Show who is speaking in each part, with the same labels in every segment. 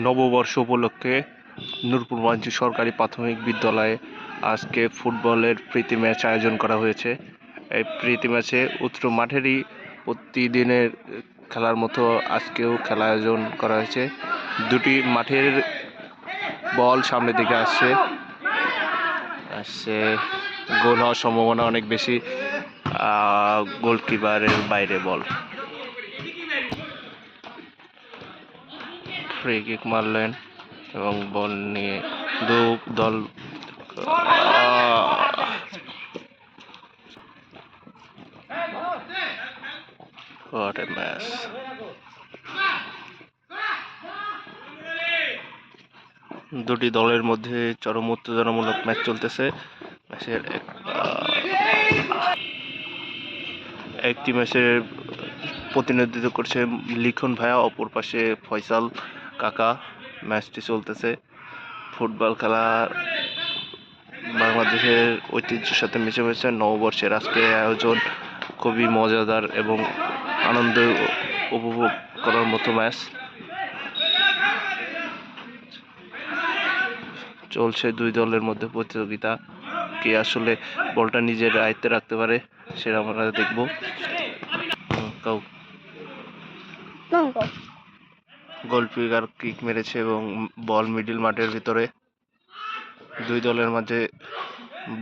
Speaker 1: নববর্ষ উপলক্ষে নূরপুর মঞ্চি সরকারি প্রাথমিক বিদ্যালয়ে আজকে ফুটবলের প্রীতি ম্যাচ আয়োজন করা হয়েছে। এই প্রীতি ম্যাচে উত্তর মাঠেরই প্রতিদিনের খেলার মতো আজকেও খেলা আয়োজন করা হয়েছে। দুটি মাঠের বল সামনের দিকে আসছে, গোল হওয়ার সম্ভাবনা অনেক বেশি। গোলকিপারের বাইরে বল, ফ্রি কিক মারলেন এবং বল নিয়ে দু দল What a mess. দুটি দলের মধ্যে চরম উত্তেজনামূলক ম্যাচ চলতেছে। ম্যাচের একটি ম্যাচের প্রতিনিধিত্ব করছে লিখন ভাইয়া, অপর পাশে ফয়সাল কাকা। ম্যাচটি চলতেছে। ফুটবল খেলা বাংলাদেশের ঐতিহ্যের সাথে মিশে হয়েছে। নববর্ষের আজকে আয়োজন খুবই মজাদার এবং আনন্দ উপভোগ করার মতো ম্যাচ চলছে। দুই দলের মধ্যে প্রতিযোগিতা, কে আসলে বলটা নিজের আয়ত্তে রাখতে পারে সেটা আমরা দেখব। গোলকিপার কিক মেরেছে এবং বল মিডল মাঠের ভিতরে। দুই দলের মাঝে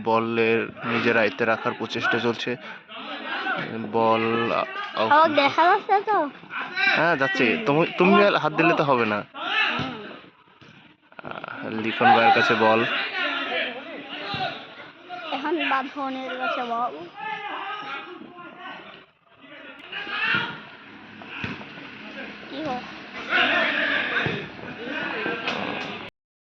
Speaker 1: বলের নিজের আয়ত্তে রাখার প্রচেষ্টা চলছে। বল
Speaker 2: দেখা যাচ্ছে তো?
Speaker 1: হ্যাঁ যাচ্ছে। তুমি হাত দিলে তো হবে না। লিখন ভাইয়ের কাছে বল,
Speaker 2: এখন বাঁধনের কাছে বল। কি হয়?